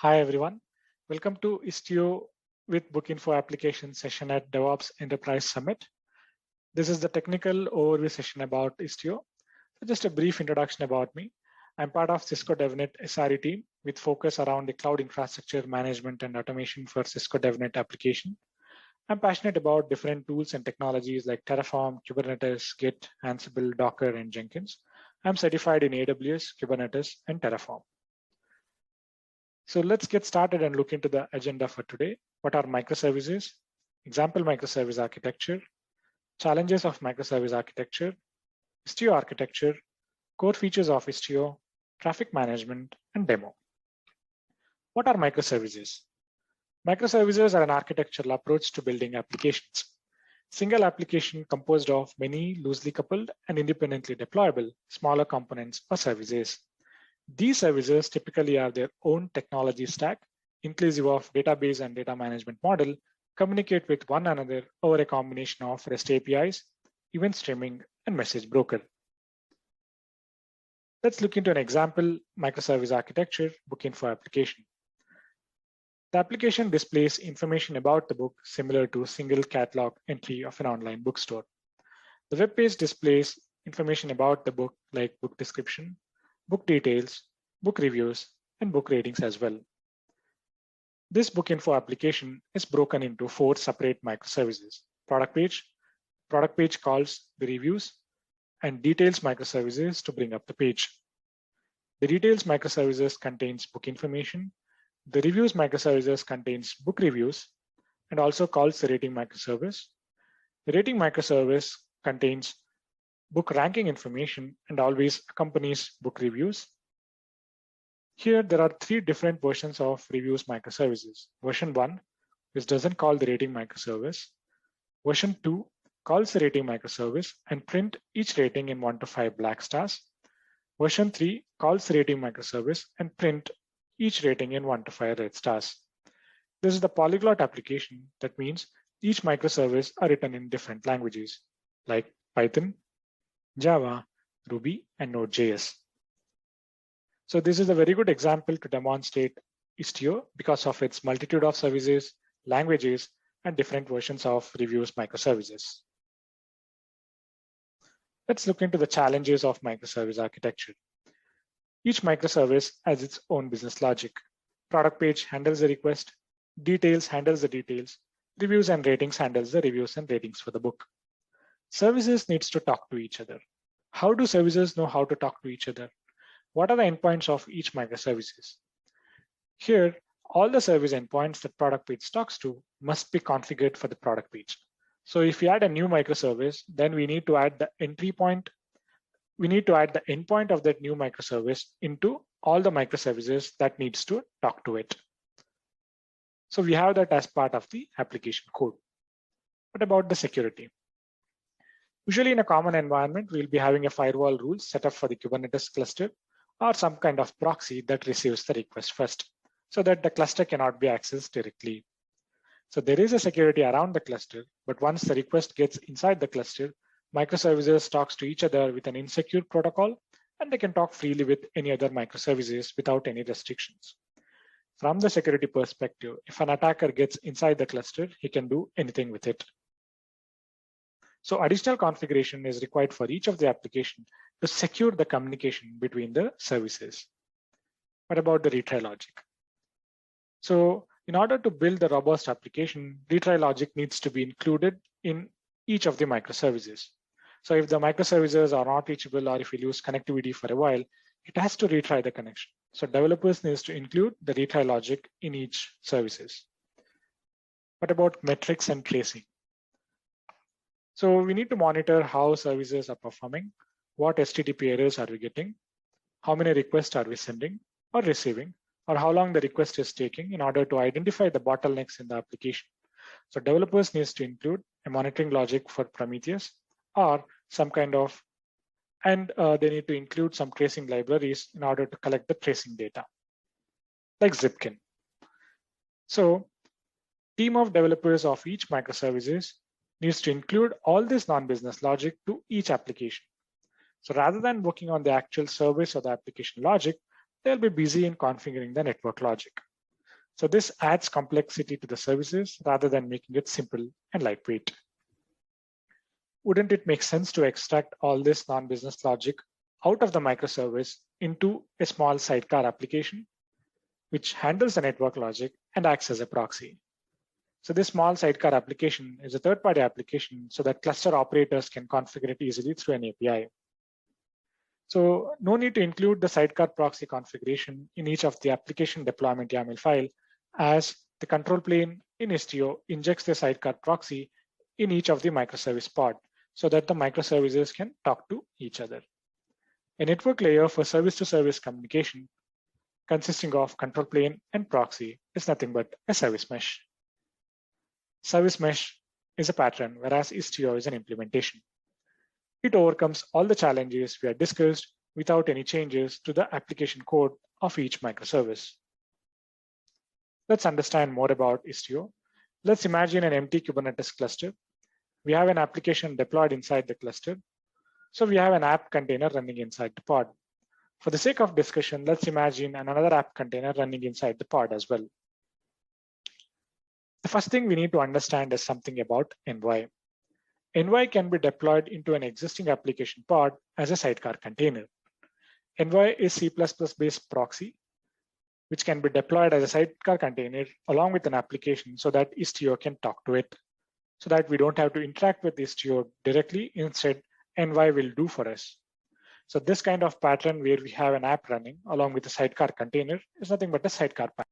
Hi everyone, welcome to ISTIO with BookInfo application session at DevOps Enterprise Summit. This is the technical overview session about ISTIO. So just a brief introduction about me. I'm part of Cisco DevNet SRE team with focus around the cloud infrastructure management and automation for Cisco DevNet application. I'm passionate about different tools and technologies like Terraform, Kubernetes, Git, Ansible, Docker, and Jenkins. I'm certified in AWS, Kubernetes, and Terraform. So let's get started and look into the agenda for today. What are microservices? Example microservice architecture, challenges of microservice architecture, ISTIO architecture, core features of ISTIO, traffic management, and demo. What are microservices? Microservices are an architectural approach to building applications. Single application composed of many loosely coupled and independently deployable smaller components or services. These services typically have their own technology stack, inclusive of database and data management model, communicate with one another over a combination of REST APIs, event streaming, and message broker. Let's look into an example microservice architecture BookInfo application. The application displays information about the book similar to a single catalog entry of an online bookstore. The web page displays information about the book like book description, book details, book reviews, and book ratings as well. This BookInfo application is broken into 4 separate microservices: product page calls the reviews, and details microservices to bring up the page. The details microservices contains book information. The reviews microservices contains book reviews and also calls the rating microservice. The rating microservice contains book ranking information and always accompanies book reviews. Here, there are 3 different versions of reviews microservices. Version 1, which doesn't call the rating microservice. Version 2 calls the rating microservice and print each rating in 1 to 5 black stars. Version 3 calls the rating microservice and print each rating in 1 to 5 red stars. This is the polyglot application. That means each microservice are written in different languages like Python, Java, Ruby, and Node.js. So this is a very good example to demonstrate ISTIO because of its multitude of services, languages, and different versions of reviews microservices. Let's look into the challenges of microservice architecture. Each microservice has its own business logic. Product page handles the request, details handles the details, reviews and ratings handles the reviews and ratings for the book. Services needs to talk to each other. How do services know how to talk to each other? What are the endpoints of each microservices? Here, all the service endpoints that product page talks to must be configured for the product page. So if we add a new microservice, then we need to add the entry point. We need to add the endpoint of that new microservice into all the microservices that needs to talk to it. So we have that as part of the application code. What about the security? Usually in a common environment, we'll be having a firewall rule set up for the Kubernetes cluster or some kind of proxy that receives the request first so that the cluster cannot be accessed directly. So there is a security around the cluster, but once the request gets inside the cluster, microservices talks to each other with an insecure protocol, and they can talk freely with any other microservices without any restrictions. From the security perspective, if an attacker gets inside the cluster, he can do anything with it. So additional configuration is required for each of the application to secure the communication between the services. What about the retry logic? So in order to build the robust application, retry logic needs to be included in each of the microservices. So if the microservices are not reachable or if we lose connectivity for a while, it has to retry the connection. So developers need to include the retry logic in each services. What about metrics and tracing? So we need to monitor how services are performing, what HTTP errors are we getting, how many requests are we sending or receiving, or how long the request is taking in order to identify the bottlenecks in the application. So developers need to include a monitoring logic for Prometheus or some kind of, and they need to include some tracing libraries in order to collect the tracing data, like Zipkin. So team of developers of each microservices needs to include all this non-business logic to each application. So rather than working on the actual service or the application logic, they'll be busy in configuring the network logic. So this adds complexity to the services rather than making it simple and lightweight. Wouldn't it make sense to extract all this non-business logic out of the microservice into a small sidecar application, which handles the network logic and acts as a proxy? So this small sidecar application is a third-party application so that cluster operators can configure it easily through an API. So no need to include the sidecar proxy configuration in each of the application deployment YAML file, as the control plane in ISTIO injects the sidecar proxy in each of the microservice pod so that the microservices can talk to each other. A network layer for service-to-service communication consisting of control plane and proxy is nothing but a service mesh. Service mesh is a pattern, whereas ISTIO is an implementation. It overcomes all the challenges we have discussed without any changes to the application code of each microservice. Let's understand more about ISTIO. Let's imagine an empty Kubernetes cluster. We have an application deployed inside the cluster. So we have an app container running inside the pod. For the sake of discussion, let's imagine another app container running inside the pod as well. The first thing we need to understand is something about Envoy. Envoy can be deployed into an existing application pod as a sidecar container. Envoy is C++-based proxy, which can be deployed as a sidecar container along with an application so that ISTIO can talk to it, so that we don't have to interact with ISTIO directly. Instead, Envoy will do for us. So this kind of pattern where we have an app running along with a sidecar container is nothing but a sidecar pattern.